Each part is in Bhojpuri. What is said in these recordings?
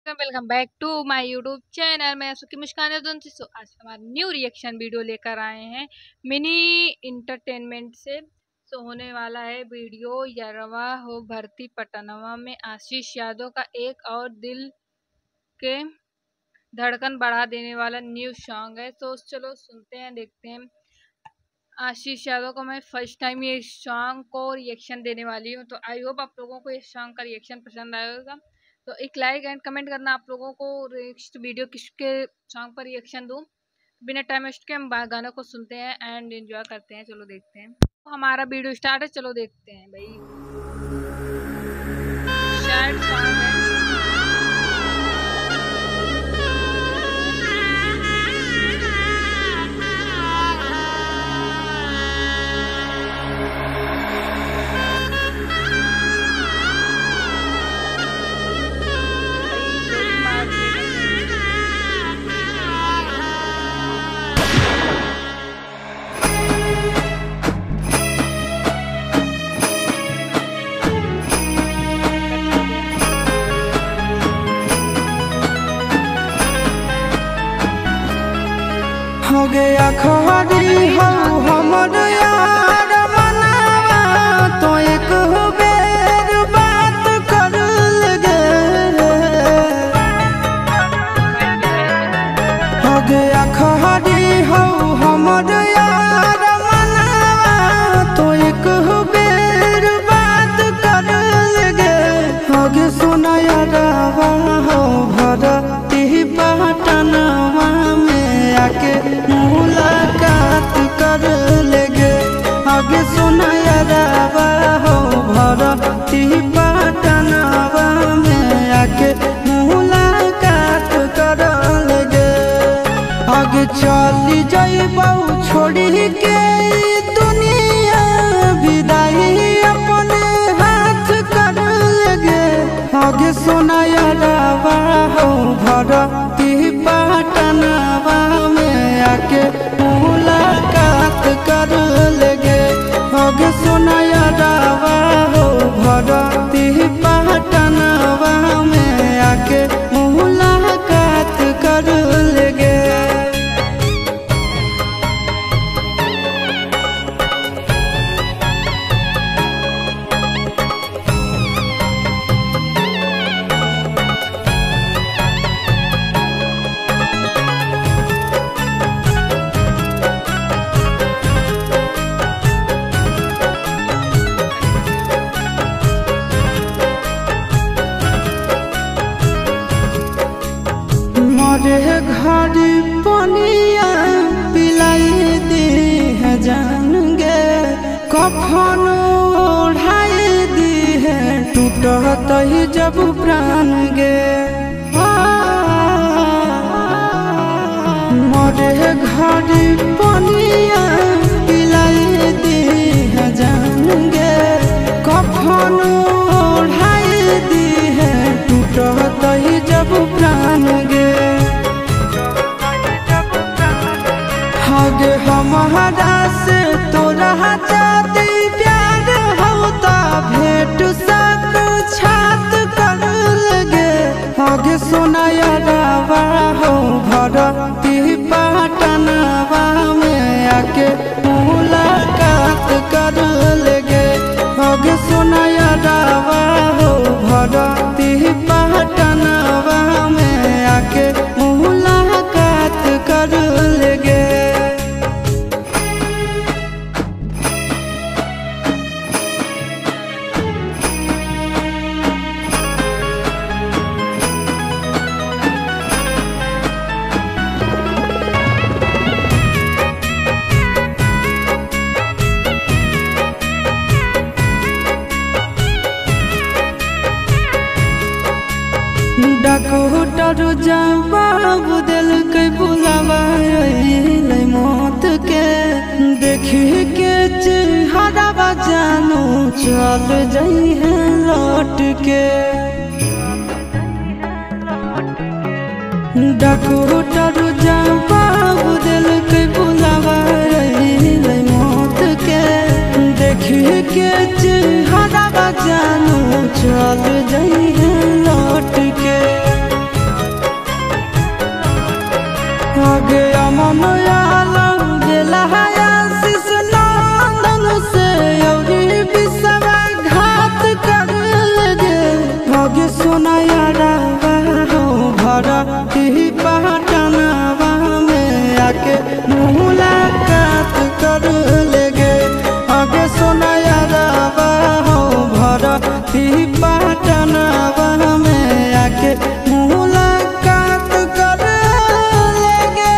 वेलकम बैक टू माय यूट्यूब चैनल। मैं सुखी मुस्कान सो आज हमारा न्यू रिएक्शन वीडियो लेकर आए हैं मिनी इंटरटेनमेंट से। होने वाला है वीडियो यरवा हो भर्ती पटनवा में आशीष यादव का एक और दिल के धड़कन बढ़ा देने वाला न्यू सॉन्ग है। तो चलो सुनते हैं, देखते हैं। आशीष यादव को मैं फर्स्ट टाइम ये सॉन्ग को रिएक्शन देने वाली हूँ, तो आई होप आप लोगों को इस सॉन्ग का रिएक्शन पसंद आएगा। तो एक लाइक एंड कमेंट करना आप लोगों को नेक्स्ट वीडियो किसके सॉन्ग पर रिएक्शन दूं। बिना टाइम वेस्ट के हम गानों को सुनते हैं एंड एंजॉय करते हैं। चलो देखते हैं, तो हमारा वीडियो स्टार्ट है। चलो देखते हैं भाई। सैड सॉन्ग है। हो गया खरी हो हमर यार मनावा तो एक बेर बात कर लगे। हो गया खरी हो हमर यार मनावा तो एक बेर बात कर लगे। हो गे सुना यारवा हो भरती पटनवा में आके मुलाकात कर लेगे। आगे सुना यारवा हो भरती पटनवा में आके मुलाकात कर लेगे। आगे चली जाइबौ छोड़ी के दुनिया विदाई अपने हाथ कर लेगे। आगे सुना यारवा हो भरती पटनवा में आके मुलाकात कर लेगे। आगे सुना यारवा हो भरती पटनवा में आके मुलाकात कर लेगे। मरे घर पनिया पिलाई दी है जान गे। कफन ओढ़ाई दी है टूटत ही जब प्राण गे। मरे घर पनिया पिलाई दी है जान गे। कफन ओढ़ाई दी है टूटत ही जब प्राण गे। हगे हमारा से तोरा जाती प्यार होता भेंट साथ छात कर लगे। हगे सोना यारवा हो भरती पटनवा में आके मुलाकात कर लेगे। हगे सोना यारवा हो भरती पटनवा में आके मुलाकात कर लेगे। डॉक्टर जवाब दिल के बुलावा मौत के। देखी के चेहरा जानू चल जाई है लौट के। डॉक्टर जवाब दिल के बुलावा मौत के। देखी के चेहरा जानू चल जाई है लौट के। पटनावा में आके मुलाकात कर लेंगे।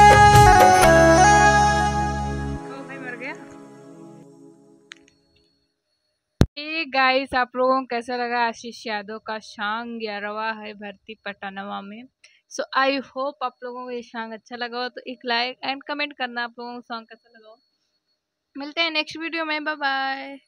मर गया। गाइस आप लोगों को कैसा लगा आशीष यादव का सॉन्ग 11वां है भर्ती पटनावा में। सो आई होप आप लोगों को ये सॉन्ग अच्छा लगा हो, तो एक लाइक एंड कमेंट करना आप लोगों को सॉन्ग कैसा लगा हो। मिलते हैं नेक्स्ट वीडियो में, बाय बाय।